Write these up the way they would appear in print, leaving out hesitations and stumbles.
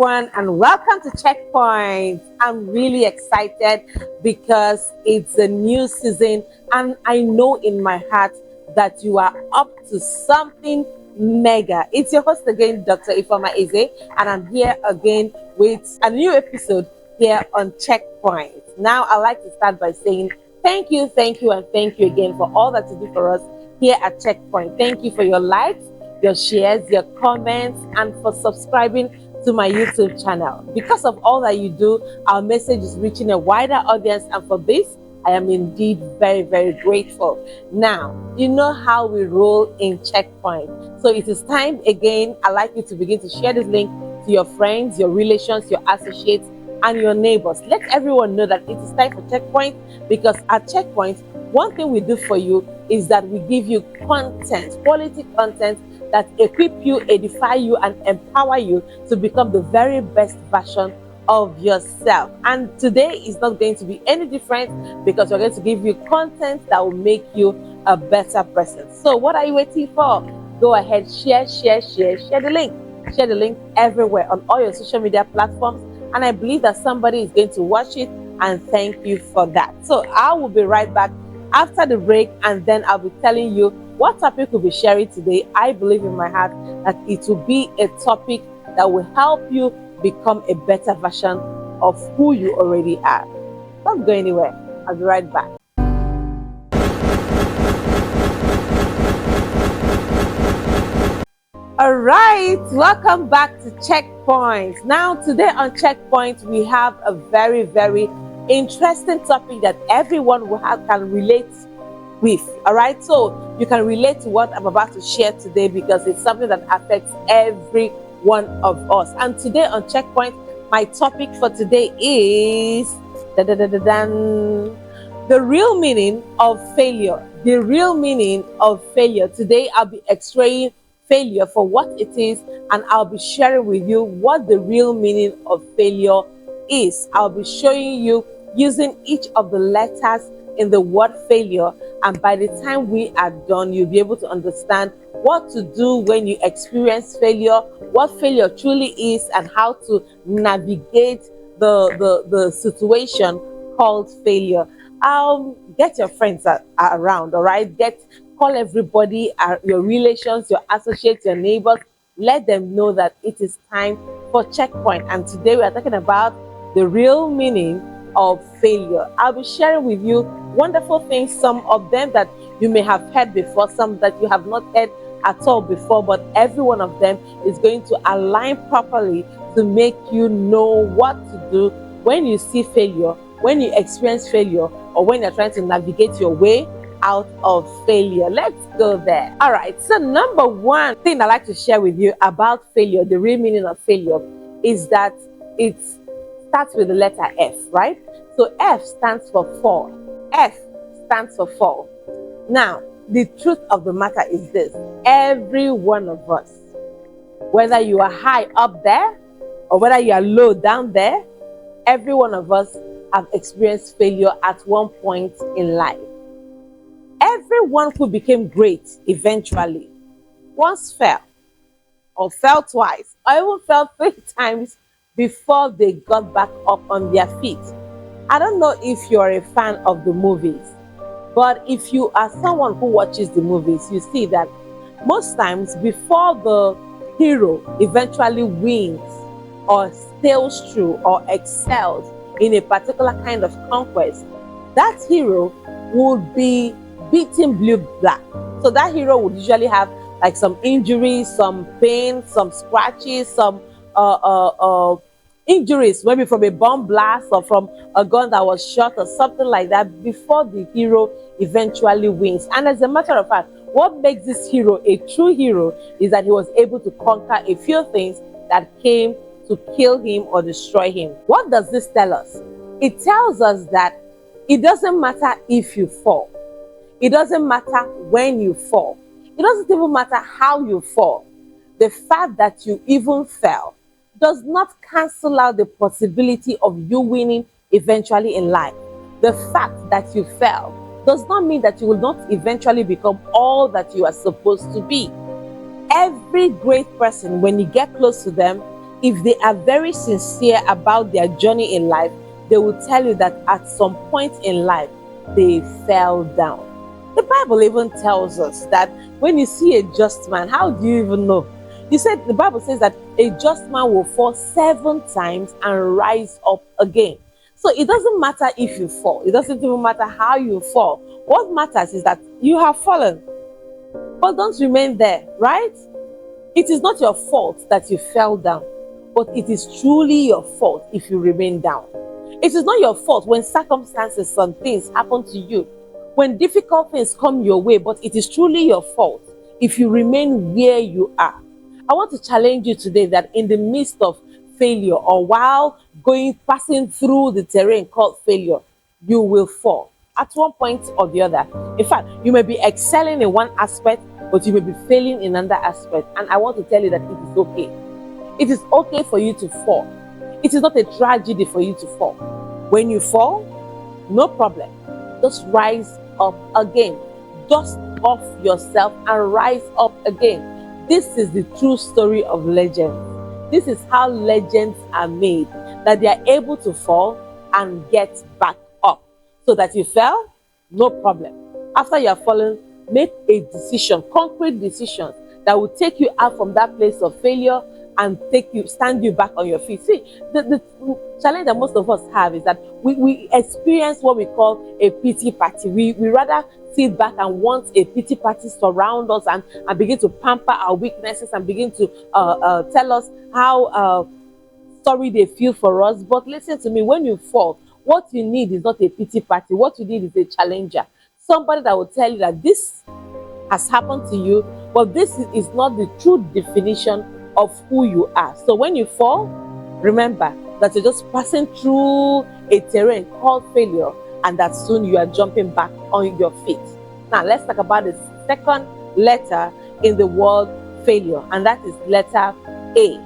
everyone, and welcome to Checkpoint. I'm really excited because it's a new season, and I know in my heart that you are up to something mega. It's your host again, Dr. Ifeoma Eze, and I'm here again with a new episode here on Checkpoint. Now, I'd like to start by saying thank you, and thank you again for all that you do for us here at Checkpoint. Thank you for your likes, your shares, your comments, and for subscribing to my YouTube channel. Because of all that you do, our message is reaching a wider audience, and for this, I am indeed very, very grateful. Now, you know how we roll in Checkpoint. So it is time again. I'd like you to begin to share this link to your friends, your relations, your associates, and your neighbors. Let everyone know that it is time for Checkpoint, because at Checkpoint, one thing we do for you is that we give you content, quality content that equip you, edify you, and empower you to become the very best version of yourself. And today is not going to be any different, because we're going to give you content that will make you a better person. So what are you waiting for? Go ahead, share the link. Share the link everywhere on all your social media platforms. And I believe that somebody is going to watch it, and thank you for that. So I will be right back after the break, and then I'll be telling you what topic we'll be sharing today. I believe in my heart that it will be a topic that will help you become a better version of who you already are. Don't go anywhere. I'll be right back. All right, welcome back to Checkpoint. Now, today on Checkpoint, we have a very, very interesting topic that everyone can relate with. All right, so you can relate to what I'm about to share today, because it's something that affects every one of us. And today on Checkpoint, my topic for today is the real meaning of failure. The real meaning of failure. Today, I'll be extracting failure for what it is, and I'll be sharing with you what the real meaning of failure is. I'll be showing you using each of the letters in the word failure, and by the time we are done, you'll be able to understand what to do when you experience failure, what failure truly is, and how to navigate the situation called failure. Get your friends around, all right? Call everybody, your relations, your associates, your neighbors. Let them know that it is time for Checkpoint. And today we are talking about the real meaning of failure. I'll be sharing with you wonderful things, some of them that you may have heard before, some that you have not heard at all before, but every one of them is going to align properly to make you know what to do when you see failure, when you experience failure, or when you're trying to navigate your way out of failure. Let's go there. All right, so number one thing I'd like to share with you about failure, the real meaning of failure, is that it starts with the letter F, right? So F stands for fall. F stands for fall. Now, the truth of the matter is this: every one of us, whether you are high up there or whether you are low down there, every one of us have experienced failure at one point in life. Everyone who became great eventually once fell, or fell twice, or even fell 3 times before they got back up on their feet. I don't know if you're a fan of the movies, but if you are someone who watches the movies, you see that most times before the hero eventually wins or sails through or excels in a particular kind of conquest, that hero would be beaten blue black. So that hero would usually have like some injuries, some pain, some scratches, some injuries, maybe from a bomb blast or from a gun that was shot or something like that, before the hero eventually wins. And as a matter of fact, what makes this hero a true hero is that he was able to conquer a few things that came to kill him or destroy him. What does this tell us? It tells us that it doesn't matter if you fall. It doesn't matter when you fall. It doesn't even matter how you fall. The fact that you even fell does not cancel out the possibility of you winning eventually in life. The fact that you fell does not mean that you will not eventually become all that you are supposed to be. Every great person, when you get close to them, if they are very sincere about their journey in life, they will tell you that at some point in life, they fell down. The Bible even tells us that when you see a just man, how do you even know? You said the Bible says that a just man will fall 7 times and rise up again. So it doesn't matter if you fall, it doesn't even matter how you fall. What matters is that you have fallen. But don't remain there, right? It is not your fault that you fell down, but it is truly your fault if you remain down. It is not your fault when circumstances and things happen to you, when difficult things come your way, but it is truly your fault if you remain where you are. I want to challenge you today that in the midst of failure, or while passing through the terrain called failure, you will fall at one point or the other. In fact, you may be excelling in one aspect, but you may be failing in another aspect. And I want to tell you that it is okay. It is okay for you to fall. It is not a tragedy for you to fall. When you fall, no problem. Just rise up again. Dust off yourself and rise up again. This is the true story of legends. This is how legends are made, that they are able to fall and get back up. So that you fell, no problem. After you have fallen, make a decision, concrete decisions that will take you out from that place of failure and stand you back on your feet. See, the challenge that most of us have is that we experience what we call a pity party. We rather sit back and want a pity party surround us and begin to pamper our weaknesses and begin to tell us how sorry they feel for us. But listen to me, when you fall, what you need is not a pity party. What you need is a challenger. Somebody that will tell you that this has happened to you, but this is not the true definition of who you are. So when you fall, remember that you're just passing through a terrain called failure, and that soon you are jumping back on your feet. Now let's talk about the second letter in the word failure, and that is letter A.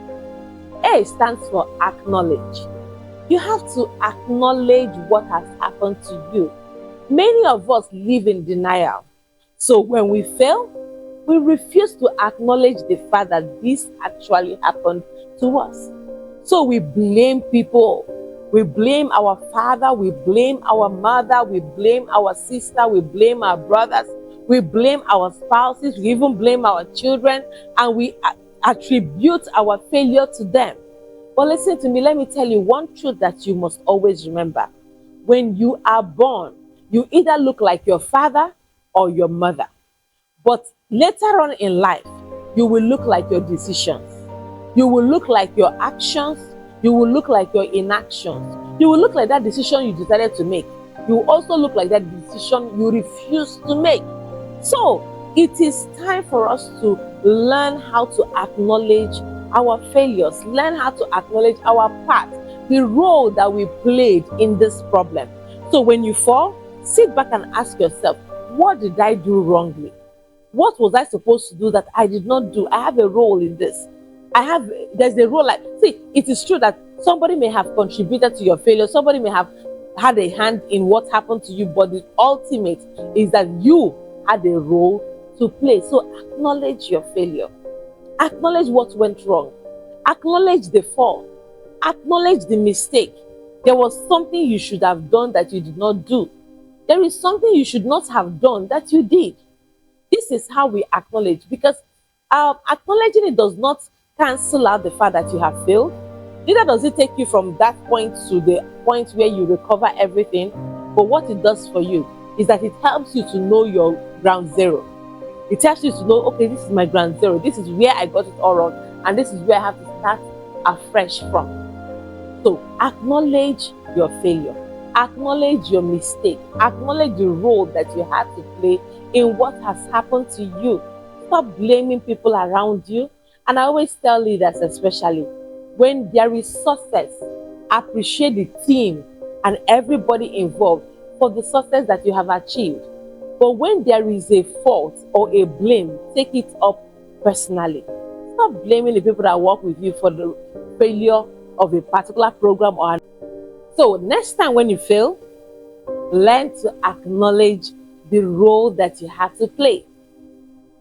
A stands for acknowledge. You have to acknowledge what has happened to you. Many of us live in denial. So when we fail, we refuse to acknowledge the fact that this actually happened to us. So we blame people. We blame our father, we blame our mother, we blame our sister, we blame our brothers, we blame our spouses, we even blame our children, and we attribute our failure to them. But listen to me, let me tell you one truth that you must always remember. When you are born, you either look like your father or your mother. But later on in life, you will look like your decisions. You will look like your actions. You will look like your inactions. You will look like that decision you decided to make. You will also look like that decision you refused to make. So it is time for us to learn how to acknowledge our failures, learn how to acknowledge our part, the role that we played in this problem. So when you fall, sit back and ask yourself, what did I do wrongly? What was I supposed to do that I did not do? I have a role in this. There's a role. See, it is true that somebody may have contributed to your failure. Somebody may have had a hand in what happened to you, but the ultimate is that you had a role to play. So acknowledge your failure. Acknowledge what went wrong. Acknowledge the fall. Acknowledge the mistake. There was something you should have done that you did not do. There is something you should not have done that you did. This is how we acknowledge, because acknowledging it does not cancel out the fact that you have failed. Neither does it take you from that point to the point where you recover everything. But what it does for you is that it helps you to know your ground zero. It helps you to know, okay, this is my ground zero. This is where I got it all wrong. And this is where I have to start afresh from. So acknowledge your failure. Acknowledge your mistake. Acknowledge the role that you had to play in what has happened to you. Stop blaming people around you. And I always tell leaders, especially, when there is success, appreciate the team and everybody involved for the success that you have achieved. But when there is a fault or a blame, take it up personally. Stop blaming the people that work with you for the failure of a particular program or another. So next time when you fail, learn to acknowledge the role that you have to play.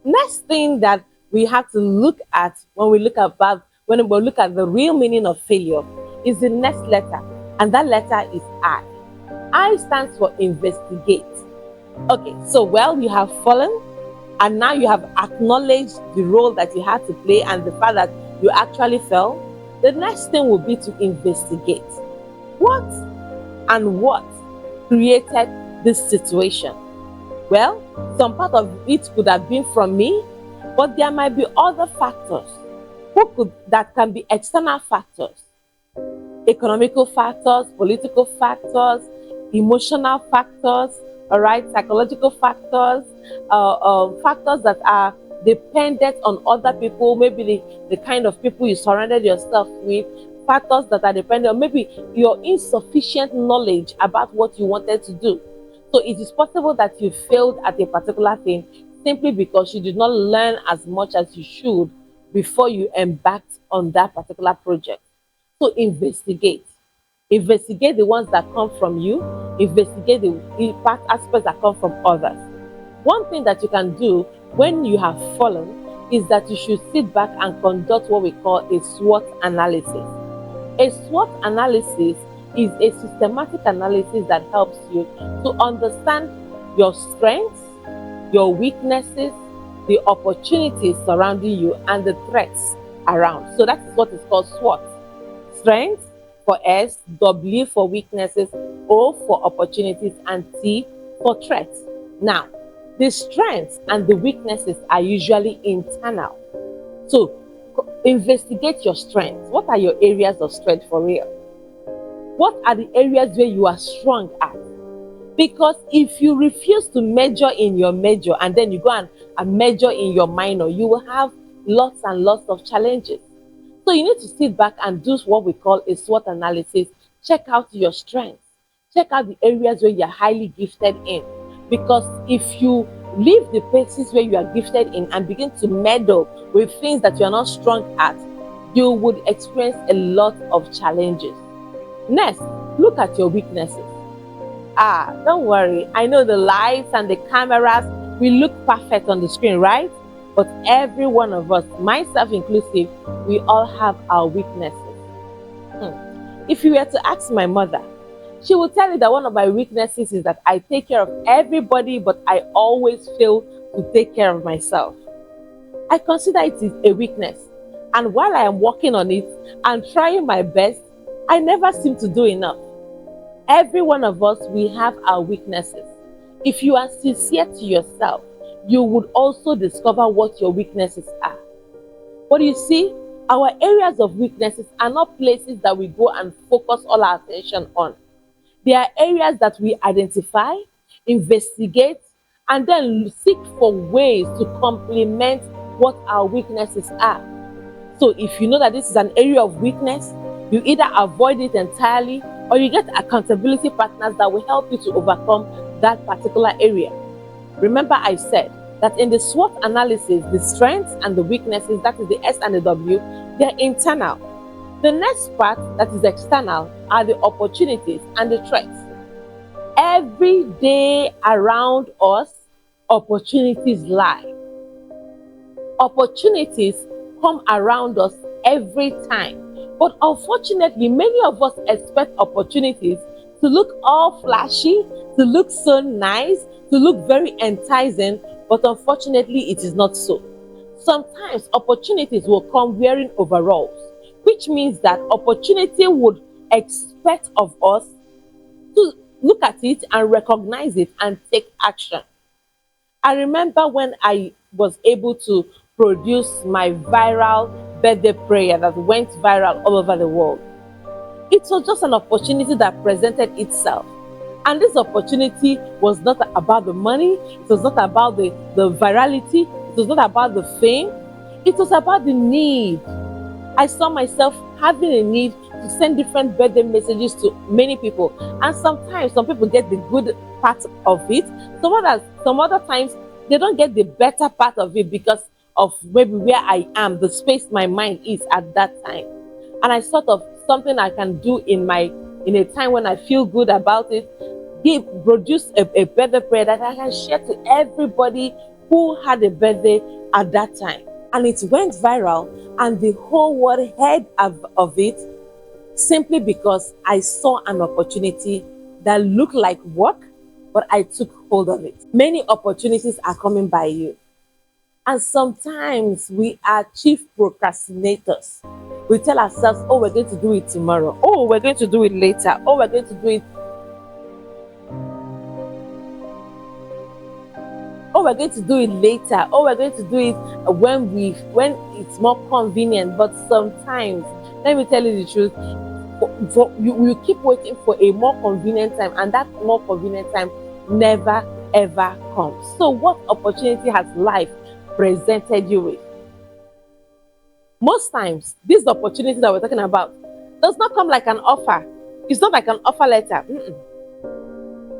Next thing that we have to look at when we look about when we look at the real meaning of failure, is the next letter, and that letter is I. I stands for investigate. Okay, so well, you have fallen, and now you have acknowledged the role that you had to play and the fact that you actually fell. The next thing will be to investigate. What and what created this situation? Well, some part of it could have been from me, but there might be other factors that can be external factors, economical factors, political factors, emotional factors, all right, psychological factors, factors that are dependent on other people, maybe the kind of people you surrounded yourself with, factors that are dependent on maybe your insufficient knowledge about what you wanted to do. So it is possible that you failed at a particular thing simply because you did not learn as much as you should before you embarked on that particular project. So investigate. Investigate the ones that come from you, investigate the impact aspects that come from others. One thing that you can do when you have fallen is that you should sit back and conduct what we call a SWOT analysis. A SWOT analysis is a systematic analysis that helps you to understand your strengths, your weaknesses, the opportunities surrounding you, and the threats around. So that is what is called SWOT. Strengths for S, W for weaknesses, O for opportunities, and T for threats. Now, the strengths and the weaknesses are usually internal. So investigate your strengths. What are your areas of strength for real? What are the areas where you are strong at? Because if you refuse to major in your major and then you go and major in your minor, you will have lots and lots of challenges. So you need to sit back and do what we call a SWOT analysis. Check out your strengths. Check out the areas where you're highly gifted in. Because if you leave the places where you are gifted in and begin to meddle with things that you're not strong at, you would experience a lot of challenges. Next, look at your weaknesses. Don't worry. I know the lights and the cameras, we look perfect on the screen, right? But every one of us, myself inclusive, we all have our weaknesses. If you were to ask my mother, she will tell you that one of my weaknesses is that I take care of everybody, but I always fail to take care of myself. I consider it is a weakness. And while I am working on it and trying my best, I never seem to do enough. Every one of us, we have our weaknesses. If you are sincere to yourself, you would also discover what your weaknesses are. But you see, our areas of weaknesses are not places that we go and focus all our attention on. They are areas that we identify, investigate, and then seek for ways to complement what our weaknesses are. So if you know that this is an area of weakness, you either avoid it entirely or you get accountability partners that will help you to overcome that particular area. Remember, I said that in the SWOT analysis, the strengths and the weaknesses, that is the S and the W, they're internal. The next part that is external are the opportunities and the threats. Every day around us, opportunities lie. Opportunities come around us every time. But unfortunately, many of us expect opportunities to look all flashy, to look so nice, to look very enticing, but unfortunately, it is not so. Sometimes opportunities will come wearing overalls, which means that opportunity would expect of us to look at it and recognize it and take action. I remember when I was able to produce my viral birthday prayer that went viral all over the world. It was just an opportunity that presented itself. And this opportunity was not about the money, it was not about the virality, it was not about the fame, it was about the need. I saw myself having a need to send different birthday messages to many people. And sometimes some people get the good part of it, some other times they don't get the better part of it because of maybe where I am, the space my mind is at that time. And I thought of something I can do in a time when I feel good about it, produce a birthday prayer that I can share to everybody who had a birthday at that time. And it went viral, and the whole world heard of it simply because I saw an opportunity that looked like work, but I took hold of it. Many opportunities are coming by you. And sometimes we are chief procrastinators. We tell ourselves, oh, we're going to do it tomorrow. Oh, we're going to do it later. Oh, we're going to do it. Oh, we're going to do it later. Oh, we're going to do it when it's more convenient. But sometimes, let me tell you the truth, you keep waiting for a more convenient time, and that more convenient time never ever comes. So what opportunity has life presented you with? Most times this opportunity that we're talking about does not come like an offer. It's not like an offer letter.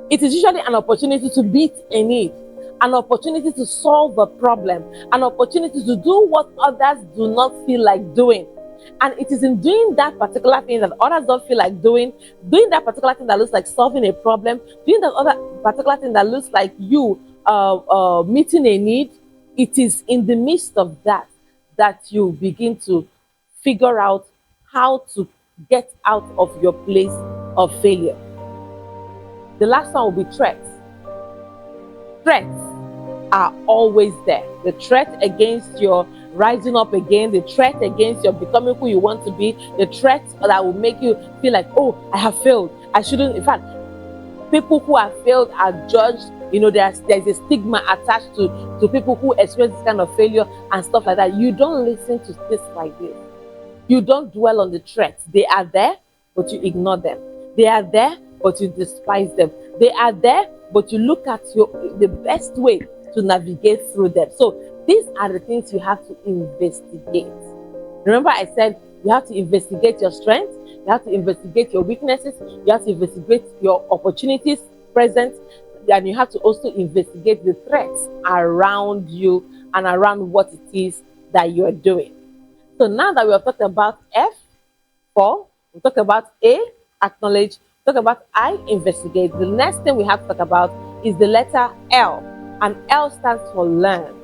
It is usually an opportunity to meet a need, an opportunity to solve a problem, an opportunity to do what others do not feel like doing. And it is in doing that particular thing that others don't feel like doing that particular thing that looks like solving a problem, doing that other particular thing that looks like you meeting a need. It is in the midst of that that you begin to figure out how to get out of your place of failure. The last one will be threats. Threats are always there. The threat against your rising up again, the threat against your becoming who you want to be, the threat that will make you feel like, oh, I have failed. I shouldn't. In fact, people who have failed are judged. There's a stigma attached to people who experience this kind of failure and stuff like that. You don't listen to this like this. You don't dwell on the threats. They are there, but you ignore them. They are there, but you despise them. They are there, but you look at the best way to navigate through them. So these are the things you have to investigate. Remember, I said you have to investigate your strengths, you have to investigate your weaknesses, you have to investigate your opportunities present, and you have to also investigate the threats around you and around what it is that you're doing. So now that we have talked about F, for, we talked about A, acknowledge, talk about I, investigate. The next thing we have to talk about is the letter L, and L stands for learn.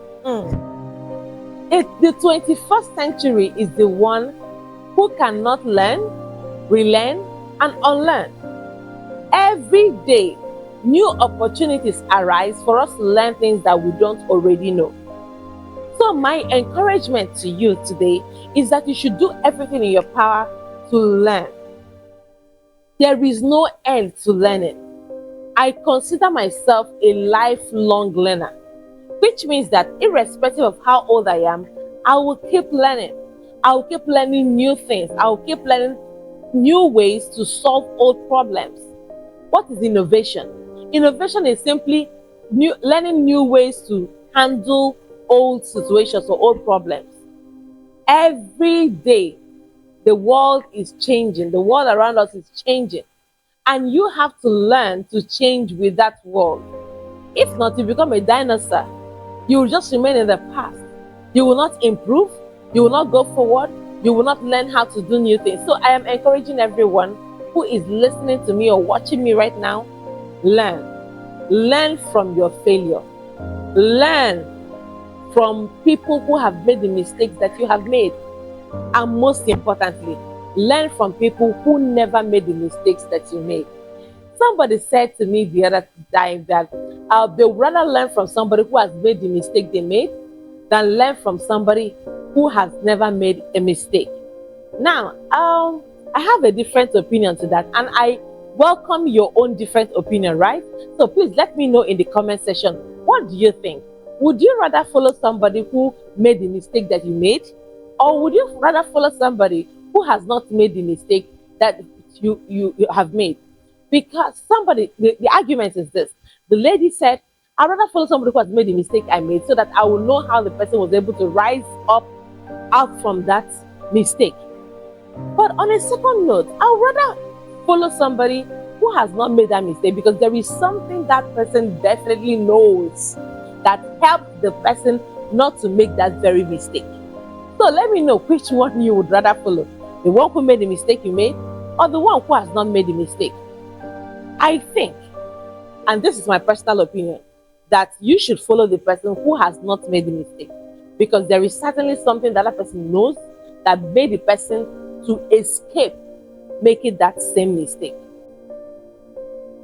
The 21st century is the one who cannot learn, relearn, and unlearn. Every day, new opportunities arise for us to learn things that we don't already know. So my encouragement to you today is that you should do everything in your power to learn. There is no end to learning. I consider myself a lifelong learner, which means that irrespective of how old I am, I will keep learning. I will keep learning new things. I will keep learning new ways to solve old problems. What is innovation? Innovation is simply learning new ways to handle old situations or old problems. Every day, the world is changing. The world around us is changing. And you have to learn to change with that world. If not, you become a dinosaur. You will just remain in the past. You will not improve. You will not go forward. You will not learn how to do new things. So I am encouraging everyone who is listening to me or watching me right now, learn. Learn from your failure. Learn from people who have made the mistakes that you have made. And most importantly, learn from people who never made the mistakes that you made. Somebody said to me the other time that they would rather learn from somebody who has made the mistake they made than learn from somebody who has never made a mistake. Now, I have a different opinion to that, and I welcome your own different opinion, right? So please let me know in the comment section, what do you think? Would you rather follow somebody who made the mistake that you made? Or would you rather follow somebody who has not made the mistake that you have made? Because the argument is this. The lady said, I'd rather follow somebody who has made the mistake I made so that I will know how the person was able to rise up out from that mistake. But on a second note, I would rather follow somebody who has not made that mistake, because there is something that person definitely knows that helps the person not to make that very mistake. So let me know which one you would rather follow. The one who made the mistake you made, or the one who has not made the mistake. I think, and this is my personal opinion, that you should follow the person who has not made the mistake. because there is certainly something that that person knows that made the person to escape making that same mistake.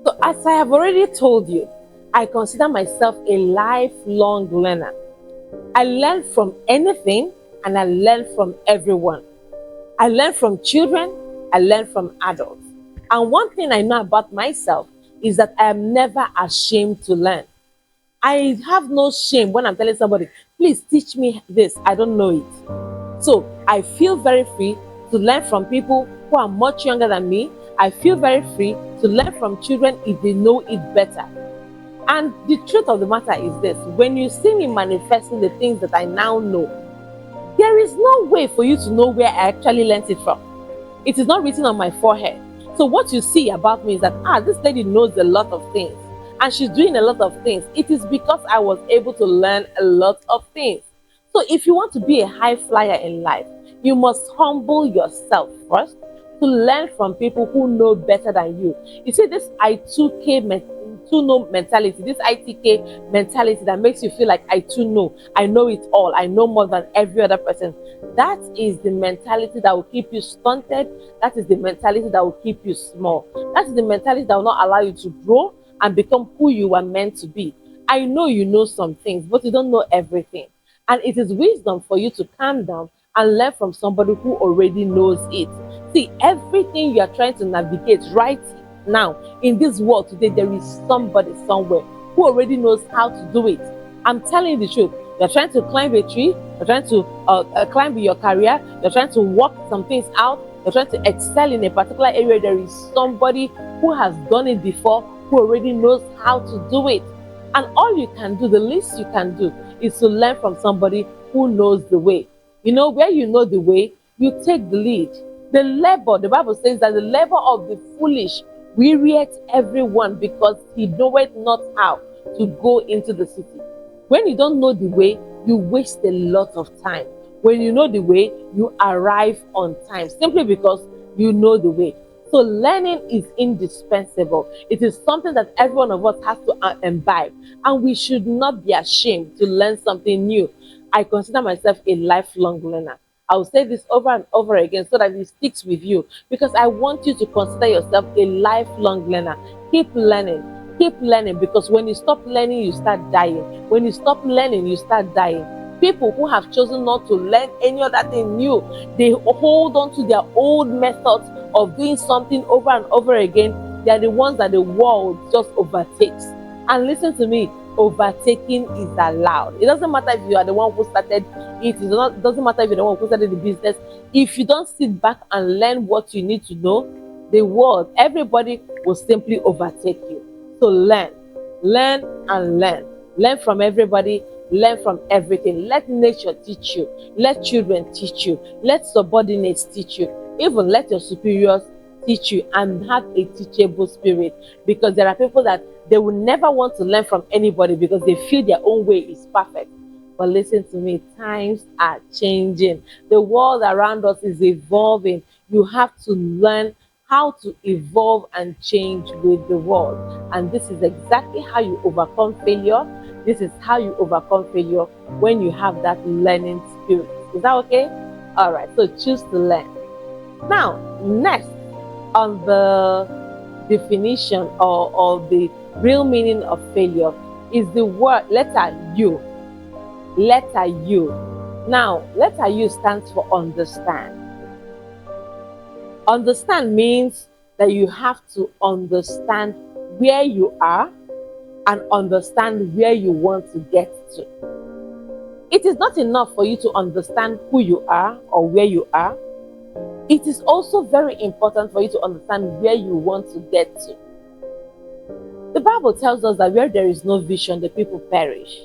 So, as I have already told you, I consider myself a lifelong learner. I learn from anything and I learn from everyone. I learn from children, I learn from adults. And one thing I know about myself is that I am never ashamed to learn. I have no shame when I'm telling somebody, please teach me this, I don't know it. So I feel very free to learn from people who are much younger than me. I feel very free to learn from children if they know it better. And the truth of the matter is this: when you see me manifesting the things that I now know, there is no way for you to know where I actually learned it from. It is not written on my forehead. So what you see about me is that, this lady knows a lot of things and she's doing a lot of things. It is because I was able to learn a lot of things. So if you want to be a high flyer in life, you must humble yourself first to learn from people who know better than you. You see, this too know mentality, this ITK mentality that makes you feel like I too know, I know it all, I know more than every other person. That is the mentality that will keep you stunted. That is the mentality that will keep you small. That is the mentality that will not allow you to grow and become who you are meant to be. I know you know some things, but you don't know everything. And it is wisdom for you to calm down and learn from somebody who already knows it. See, everything you are trying to navigate right now in this world today, there is somebody somewhere who already knows how to do it. I'm telling you the truth. You're trying to climb a tree, you're trying to climb your career, you're trying to work some things out, you're trying to excel in a particular area. There is somebody who has done it before, who already knows how to do it. And all you can do, the least you can do, is to learn from somebody who knows the way. You know, where you know the way, you take the lead. The labor, the Bible says that the labor of the foolish wearieth everyone, because he knoweth not how to go into the city. When you don't know the way, you waste a lot of time. When you know the way, you arrive on time, simply because you know the way. So learning is indispensable. It is something that every one of us has to imbibe, and we should not be ashamed to learn something new. I consider myself a lifelong learner. I will say this over and over again so that it sticks with you, because I want you to consider yourself a lifelong learner. Keep learning. Keep learning, because when you stop learning, you start dying. When you stop learning, you start dying. People who have chosen not to learn any other thing new, they hold on to their old methods of doing something over and over again. They are the ones that the world just overtakes. And listen to me, overtaking is allowed. It doesn't matter if you are the one who started it. It doesn't matter if you're the one who started the business. If you don't sit back and learn what you need to know, the world, everybody will simply overtake you. So learn and learn. Learn from everybody. Learn from everything. Let nature teach you. Let children teach you. Let subordinates teach you. Even let your superiors teach you, and have a teachable spirit, because there are people that they will never want to learn from anybody because they feel their own way is perfect. But listen to me, times are changing. The world around us is evolving. You have to learn how to evolve and change with the world. And this is exactly how you overcome failure. This is how you overcome failure, when you have that learning spirit. Is that okay? All right, so choose to learn. Now, next on the definition or the real meaning of failure is the word letter U. Letter U. Now, letter U stands for understand. Understand means that you have to understand where you are and understand where you want to get to. It is not enough for you to understand who you are or where you are. It is also very important for you to understand where you want to get to. The Bible tells us that where there is no vision, the people perish.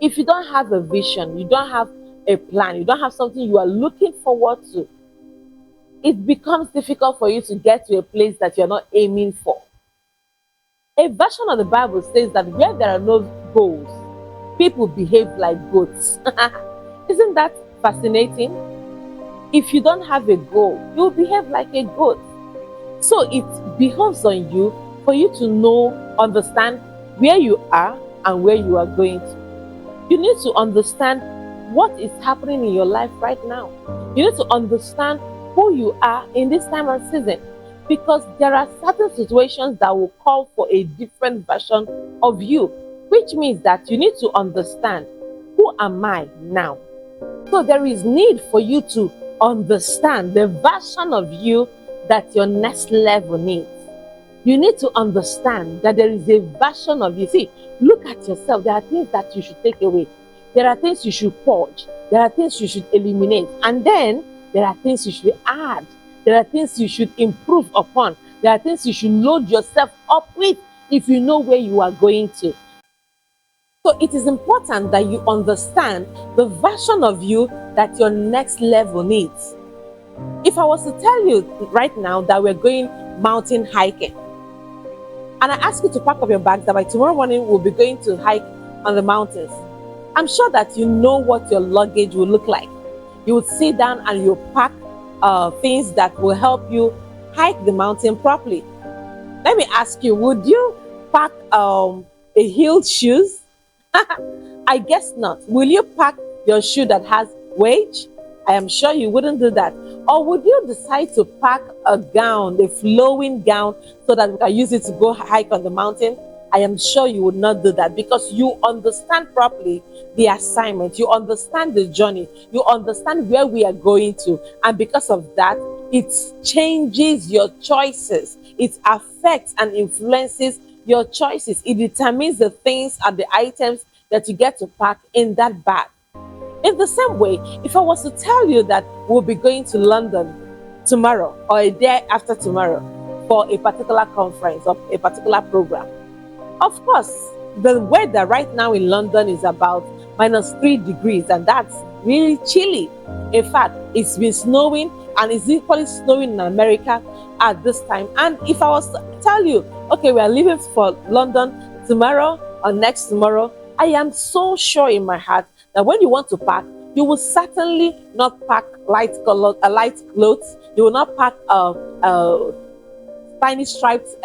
If you don't have a vision, you don't have a plan, you don't have something you are looking forward to, it becomes difficult for you to get to a place that you're not aiming for. A version of the Bible says that where there are no goals, people behave like goats. Isn't that fascinating? If you don't have a goal, you'll behave like a goat. So it behoves on you for you to know, understand where you are and where you are going to. You need to understand what is happening in your life right now. You need to understand who you are in this time and season, because there are certain situations that will call for a different version of you, which means that you need to understand, who am I now? So there is need for you to understand the version of you that your next level needs. You need to understand that there is a version of you. See, look at yourself. There are things that you should take away. There are things you should purge. There are things you should eliminate. And then there are things you should add. There are things you should improve upon. There are things you should load yourself up with if you know where you are going to. So it is important that you understand the version of you that your next level needs. If I was to tell you right now that we're going mountain hiking, and I ask you to pack up your bags that by tomorrow morning we'll be going to hike on the mountains, I'm sure that you know what your luggage will look like. You would sit down and you pack things that will help you hike the mountain properly. Let me ask you, would you pack a heeled shoes? I guess not. Will you pack your shoe that has wedge? I am sure you wouldn't do that. Or would you decide to pack a gown, a flowing gown, so that we can use it to go hike on the mountain? I am sure you would not do that, because you understand properly the assignment, you understand the journey, you understand where we are going to, and because of that, it changes your choices. It affects and influences your choices. It determines the things and the items that you get to pack in that bag. In the same way, if I was to tell you that we'll be going to London tomorrow or a day after tomorrow for a particular conference or a particular program, of course, the weather right now in London is about -3 degrees, and that's really chilly. In fact, it's been snowing, and it's equally snowing in America at this time. And if I was to tell you, okay, we are leaving for London tomorrow or next tomorrow, I am so sure in my heart that when you want to pack, you will certainly not pack light clothes. You will not pack tiny striped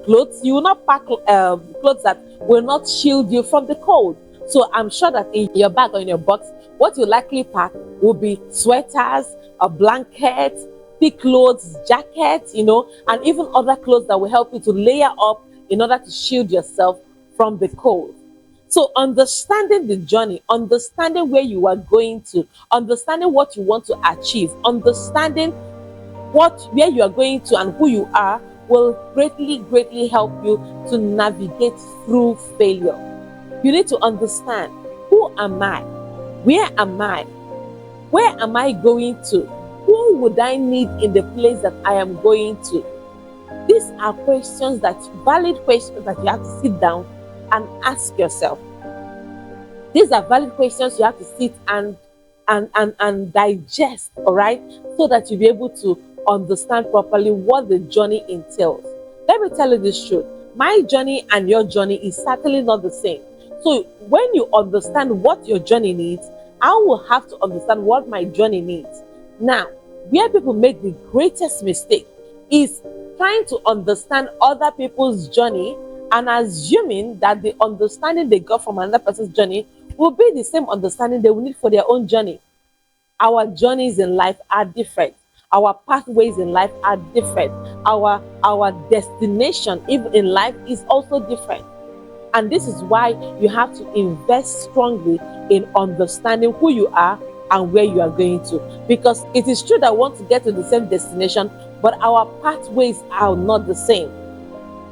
clothes. You will not pack clothes that will not shield you from the cold. So I'm sure that in your bag or in your box, what you likely pack will be sweaters, a blanket, thick clothes, jackets, and even other clothes that will help you to layer up in order to shield yourself from the cold. So understanding the journey, understanding where you are going to, understanding what you want to achieve, understanding where you are going to and who you are will greatly help you to navigate through failure. You need to understand, who am I? Where am I? Where am I going to? Who would I need in the place that I am going to? These are valid questions that you have to sit down and ask yourself. These are valid questions you have to sit and digest, all right, so that you'll be able to understand properly what the journey entails. Let me tell you this truth. My journey and your journey is certainly not the same. So when you understand what your journey needs, I will have to understand what my journey needs. Now, where people make the greatest mistake is trying to understand other people's journey and assuming that the understanding they got from another person's journey will be the same understanding they will need for their own journey. Our journeys in life are different. Our pathways in life are different. Our destination even in life is also different. And this is why you have to invest strongly in understanding who you are and where you are going to. Because it is true that we want to get to the same destination, but our pathways are not the same.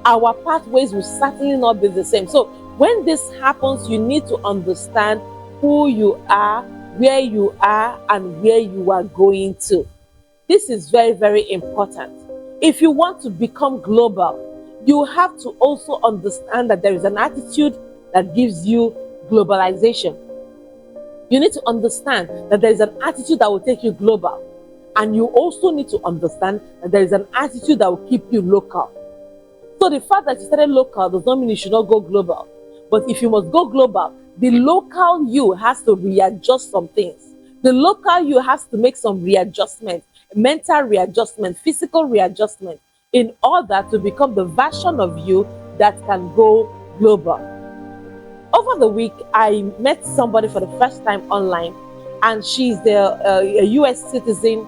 Our pathways will certainly not be the same. So when this happens, you need to understand who you are, where you are, and where you are going to. This is very important. If you want to become global, you have to also understand that there is an attitude that gives you globalization. You need to understand that there is an attitude that will take you global. And you also need to understand that there is an attitude that will keep you local. So the fact that you started local does not mean you should not go global. But if you must go global, the local you has to readjust some things. The local you has to make some readjustment, mental readjustment, physical readjustment, in order to become the version of you that can go global. Over the week, I met somebody for the first time online, and she's a US citizen.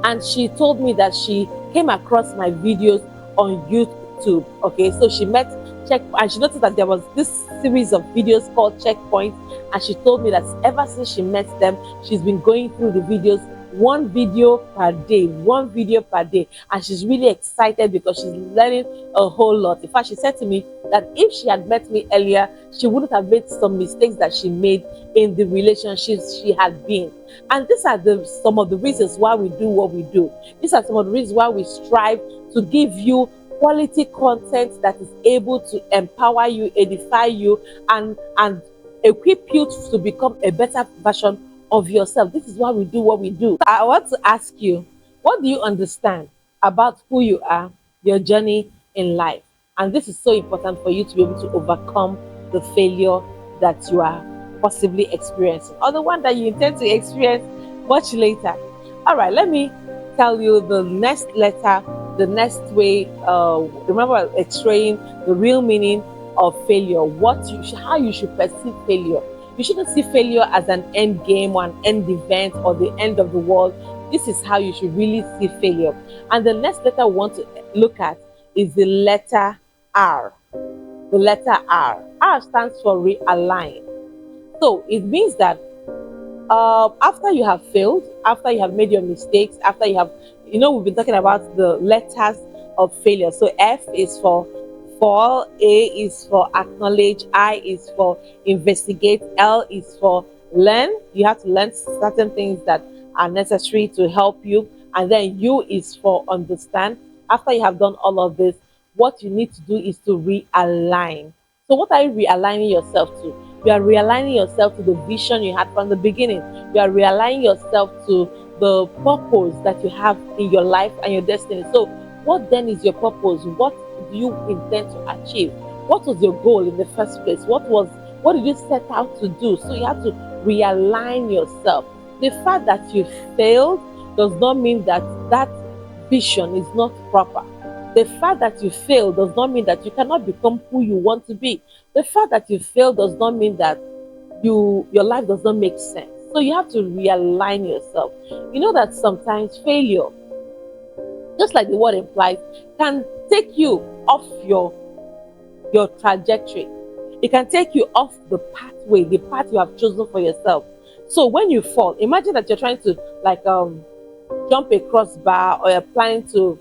And she told me that she came across my videos on YouTube. Okay, so she met Check, and she noticed that there was this series of videos called Checkpoint, and she told me that ever since she met them, she's been going through the videos, one video per day, one video per day, and she's really excited because she's learning a whole lot. In fact, she said to me that if she had met me earlier, she wouldn't have made some mistakes that she made in the relationships she had been. And these are some of the reasons why we do what we do. These are some of the reasons why we strive to give you quality content that is able to empower you, edify you, and equip you to become a better version of yourself. This is why we do what we do. I want to ask you, what do you understand about who you are, your journey in life? And this is so important for you to be able to overcome the failure that you are possibly experiencing, or the one that you intend to experience much later. All right, let me tell you the next letter, the next way. Remember, extraying the real meaning of failure. How you should perceive failure. You shouldn't see failure as an end game or an end event or the end of the world. This is how you should really see failure. And the next letter we want to look at is the letter R. The letter R. R stands for realign. So it means that after you have failed, after you have made your mistakes, after you have, we've been talking about the letters of failure. So F is for fall, A is for acknowledge, I is for investigate, L is for learn. You have to learn certain things that are necessary to help you. And then U is for understand. After you have done all of this, what you need to do is to realign. So what are you realigning yourself to? You are realigning yourself to the vision you had from the beginning. You are realigning yourself to the purpose that you have in your life and your destiny. So what then is your purpose? What do you intend to achieve? What was your goal in the first place? What did you set out to do? So you have to realign yourself. The fact that you failed does not mean that that vision is not proper. The fact that you fail does not mean that you cannot become who you want to be. The fact that you fail does not mean that your life does not make sense. So you have to realign yourself. You know that sometimes failure, just like the word implies, can take you off your trajectory. It can take you off the pathway, the path you have chosen for yourself. So when you fall, imagine that you're trying to jump a crossbar, or you're planning to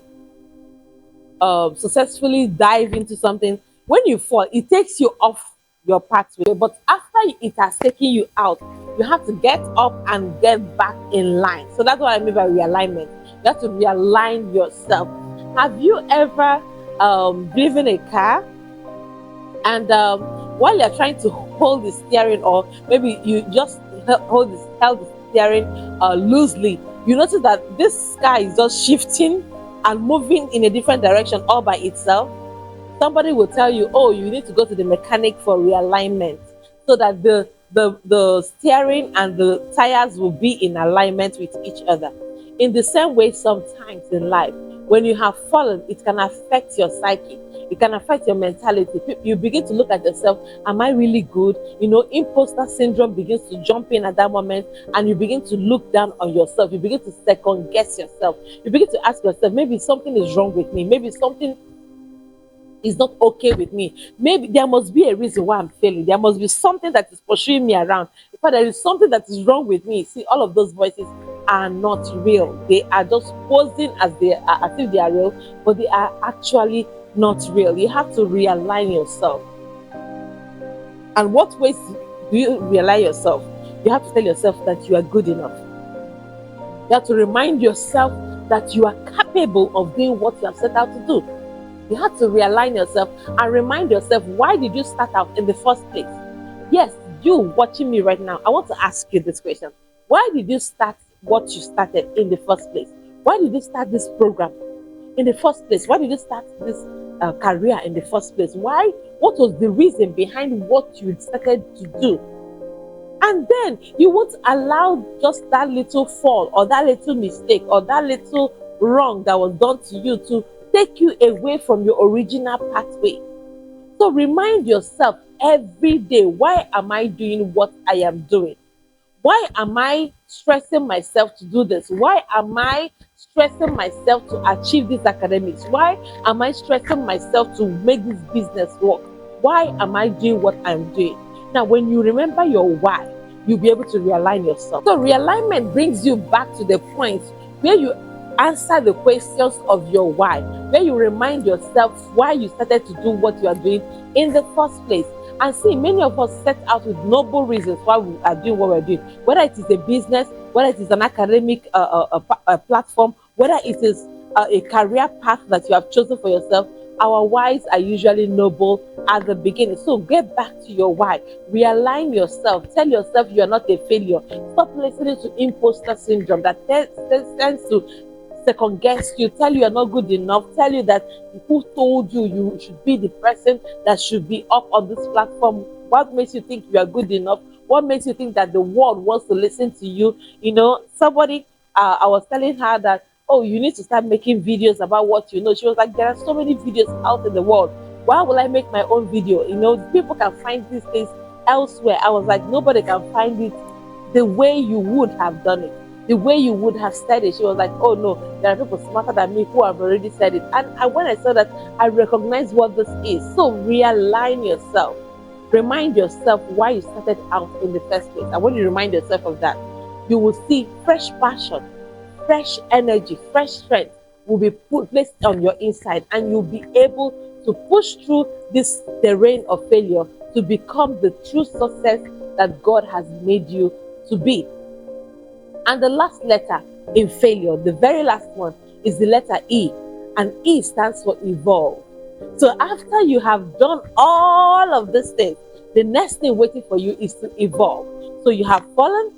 successfully dive into something. When you fall, it takes you off your pathway. But after it has taken you out, you have to get up and get back in line. So that's what I mean by realignment. You have to realign yourself. Have you ever driven a car, and while you're trying to hold the steering, or maybe you just held the steering loosely, you notice that this car is just shifting and moving in a different direction all by itself? Somebody will tell you, oh, you need to go to the mechanic for realignment, so that the steering and the tires will be in alignment with each other. In the same way, sometimes in life, when you have fallen, it can affect your psyche. It can affect your mentality. You begin to look at yourself, am I really good? Imposter syndrome begins to jump in at that moment, and you begin to look down on yourself. You begin to second guess yourself. You begin to ask yourself, maybe something is wrong with me. Maybe something is not okay with me. Maybe there must be a reason why I'm failing. There must be something that is pursuing me around. In fact, there is something that is wrong with me. See, all of those voices are not real. They are just posing as if they are real, but they are actually not real. You have to realign yourself. And what ways do you realign yourself? You have to tell yourself that you are good enough. You have to remind yourself that you are capable of doing what you have set out to do. You have to realign yourself and remind yourself, why did you start out in the first place? Yes, you watching me right now, I want to ask you this question. Why did you start what you started in the first place? Why did you start this program in the first place? Why did you start this career in the first place? Why? What was the reason behind what you started to do? And then you won't allow just that little fall, or that little mistake, or that little wrong that was done to you to take you away from your original pathway. So remind yourself every day, why am I doing what I am doing? Why am I stressing myself to do this? Why am I stressing myself to achieve this academics? Why am I stressing myself to make this business work? Why am I doing what I'm doing? Now, when you remember your why, you'll be able to realign yourself. So, realignment brings you back to the point where you answer the questions of your why, where you remind yourself why you started to do what you are doing in the first place. And see, many of us set out with noble reasons why we are doing what we're doing, whether it is a business, whether it is an academic platform, whether it is a career path that you have chosen for yourself. Our whys are usually noble at the beginning. So get back to your why. Realign yourself. Tell yourself you are not a failure. Stop listening to imposter syndrome that tends to second guess you, tell you you're not good enough, tell you that who told you you should be the person that should be up on this platform. What makes you think you are good enough? What makes you think that the world wants to listen to you? You know, somebody, I was telling her that, oh, you need to start making videos about what you know. She was like, there are so many videos out in the world. Why will I make my own video? You know, people can find these things elsewhere. I was like, nobody can find it the way you would have done it, the way you would have said it. She was like, oh no, there are people smarter than me who have already said it. And when I saw that, I recognized what this is. So realign yourself. Remind yourself why you started out in the first place. And when you remind yourself of that, you will see fresh passion, fresh energy, fresh strength will be placed on your inside, and you'll be able to push through this terrain of failure to become the true success that God has made you to be. And the last letter in failure, the very last one, is the letter E. And E stands for evolve. So after you have done all of these things, the next thing waiting for you is to evolve. So you have fallen,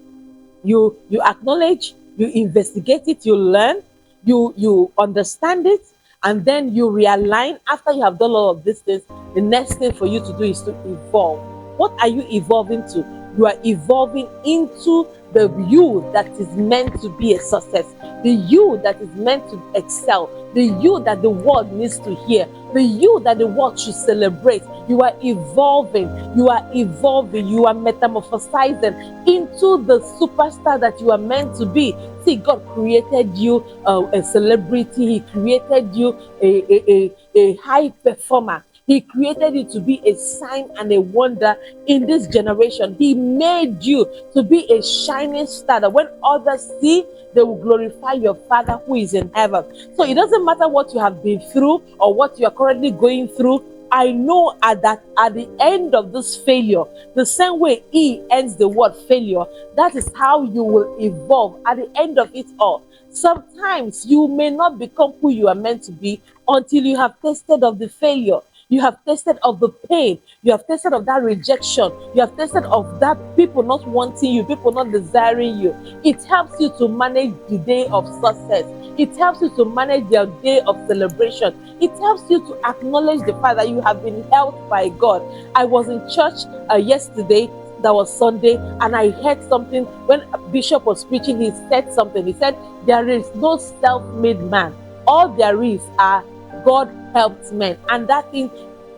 you acknowledge, you investigate it, you learn, you understand it, and then you realign. After you have done all of these things, the next thing for you to do is to evolve. What are you evolving to? You are evolving into the you that is meant to be a success, the you that is meant to excel, the you that the world needs to hear, the you that the world should celebrate. You are evolving, you are evolving, you are metamorphosizing into the superstar that you are meant to be. See, God created you a celebrity, He created you a high performer. He created you to be a sign and a wonder in this generation. He made you to be a shining star that when others see, they will glorify your Father who is in heaven. So it doesn't matter what you have been through or what you are currently going through. I know at the end of this failure, the same way E ends the word failure, that is how you will evolve at the end of it all. Sometimes you may not become who you are meant to be until you have tasted of the failure. You have tasted of the pain. You have tasted of that rejection. You have tasted of that people not wanting you, people not desiring you. It helps you to manage the day of success. It helps you to manage your day of celebration. It helps you to acknowledge the fact that you have been helped by God. I was in church yesterday. That was Sunday, and I heard something when Bishop was preaching. He said something. He said, there is no self-made man. All there is are God helped men. And that thing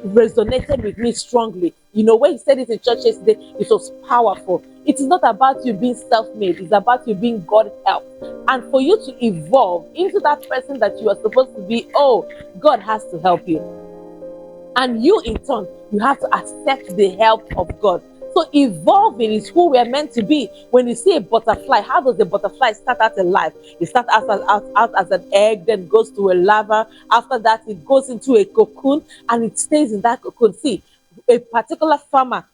resonated with me strongly. You know, when he said it in church yesterday, it was powerful. It is not about you being self-made, it's about you being God helped. And for you to evolve into that person that you are supposed to be, oh, God has to help you. And you, in turn, you have to accept the help of God. So evolving is who we are meant to be. When you see a butterfly, how does the butterfly start out in life? It starts out as an egg, then goes to a larva. After that, it goes into a cocoon, and it stays in that cocoon. See, a particular farmer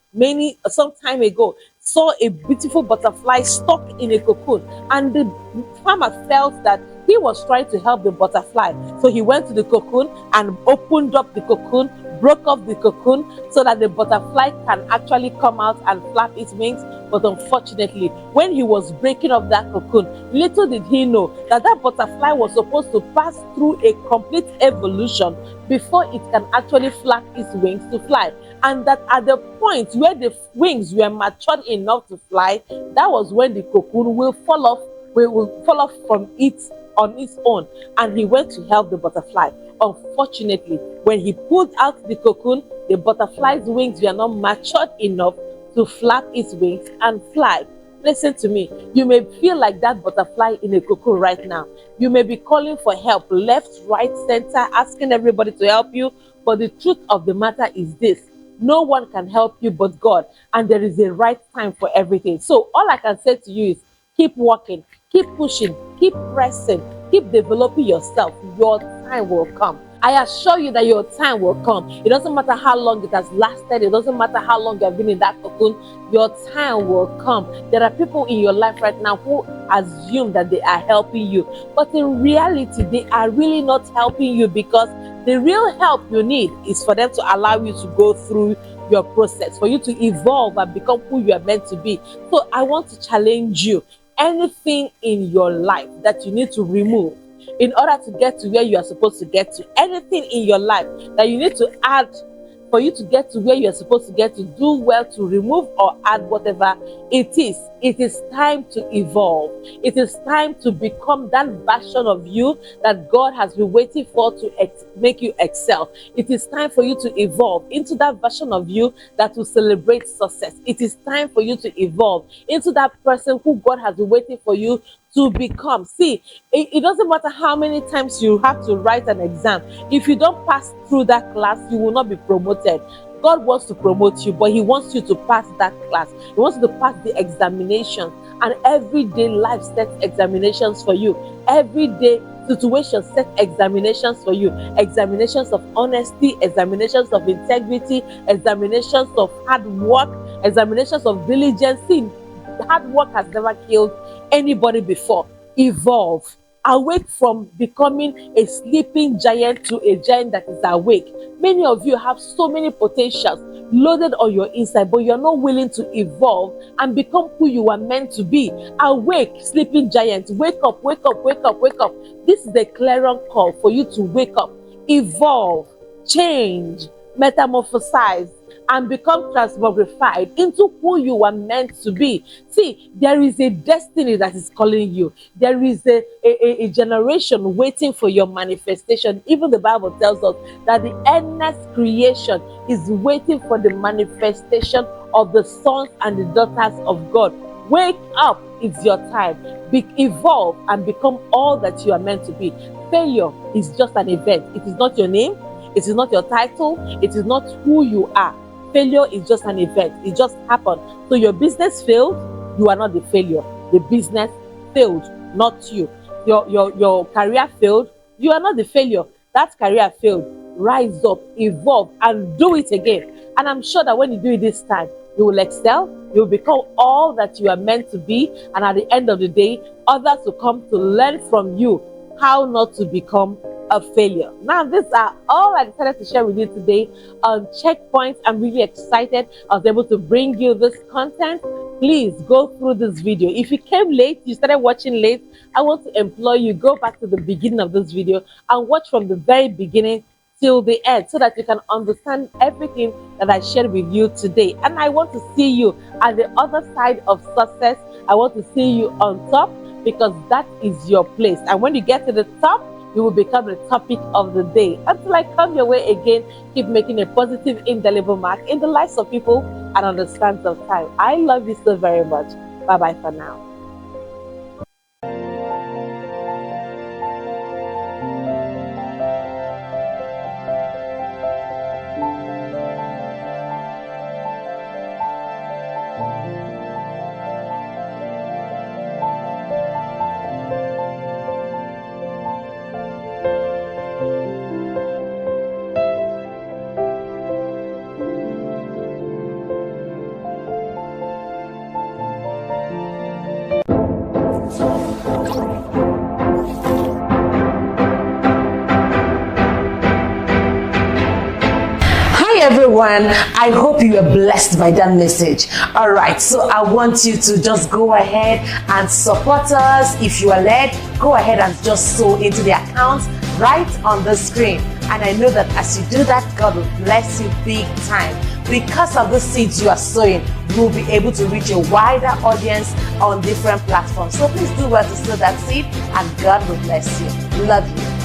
some time ago saw a beautiful butterfly stuck in a cocoon, and the farmer felt that he was trying to help the butterfly. So he went to the cocoon and opened up the cocoon, broke off the cocoon so that the butterfly can actually come out and flap its wings. But unfortunately, when he was breaking up that cocoon, little did he know that that butterfly was supposed to pass through a complete evolution before it can actually flap its wings to fly. And that at the point where the wings were matured enough to fly, that was when the cocoon will fall off from it on its own. And he went to help the butterfly. Unfortunately, when he pulled out the cocoon, the butterfly's wings were not matured enough to flap its wings and fly. Listen to me. You may feel like that butterfly in a cocoon right now. You may be calling for help left, right, center, asking everybody to help you. But the truth of the matter is this: no one can help you but God. And there is a right time for everything. So all I can say to you is keep working, keep pushing, keep pressing, keep developing yourself. Your time will come. I assure you that your time will come. It doesn't matter how long it has lasted. It doesn't matter how long you have been in that cocoon. Your time will come. There are people in your life right now who assume that they are helping you. But in reality, they are really not helping you, because the real help you need is for them to allow you to go through your process, for you to evolve and become who you are meant to be. So I want to challenge you. Anything in your life that you need to remove in order to get to where you are supposed to get to, anything in your life that you need to add for you to get to where you're supposed to get to, do well to remove or add whatever it is time to evolve. It is time to become that version of you that God has been waiting for to make you excel. It is time for you to evolve into that version of you that will celebrate success. It is time for you to evolve into that person who God has been waiting for you to become. See, it doesn't matter how many times you have to write an exam. If you don't pass through that class, you will not be promoted. God wants to promote you, but He wants you to pass that class. He wants you to pass the examinations. And everyday life sets examinations for you. Everyday situations set examinations for you. Examinations of honesty, examinations of integrity, examinations of hard work, examinations of diligence. See, hard work has never killed anybody before. Evolve. Awake from becoming a sleeping giant to a giant that is awake. Many of you have so many potentials loaded on your inside, but you're not willing to evolve and become who you are meant to be. Awake, sleeping giant. Wake up, wake up, wake up, wake up. This is a clarion call for you to wake up, evolve, change, metamorphosize, and become transmogrified into who you are meant to be. See, there is a destiny that is calling you. There is a generation waiting for your manifestation. Even the Bible tells us that the endless creation is waiting for the manifestation of the sons and the daughters of God. Wake up, it's your time. Evolve and become all that you are meant to be. Failure is just an event. It is not your name. It is not your title. It is not who you are. Failure is just an event. It just happened. So your business failed, you are not the failure. The business failed, not you. Your career failed, you are not the failure. That career failed. Rise up, evolve, and do it again. And I'm sure that when you do it this time, you will excel. You will become all that you are meant to be. And at the end of the day, others will come to learn from you how not to become a failure. Now, these are all I decided to share with you today on Checkpoint. I'm really excited I was able to bring you this content. Please go through this video. If you came late, you started watching late, I want to implore you, go back to the beginning of this video and watch from the very beginning till the end, so that you can understand everything that I shared with you today. And I want to see you at the other side of success. I want to see you on top, because that is your place. And when you get to the top, you will become the topic of the day. Until I come your way again, keep making a positive, indelible mark in the lives of people and on the sands of time. I love you so very much. Bye-bye for now. Everyone, I hope you were blessed by that message. All right, so I want you to just go ahead and support us. If you are led, go ahead and just sow into the account right on the screen. And I know that as you do that, God will bless you big time. Because of the seeds you are sowing, you will be able to reach a wider audience on different platforms. So please do well to sow that seed, and God will bless you. Love you.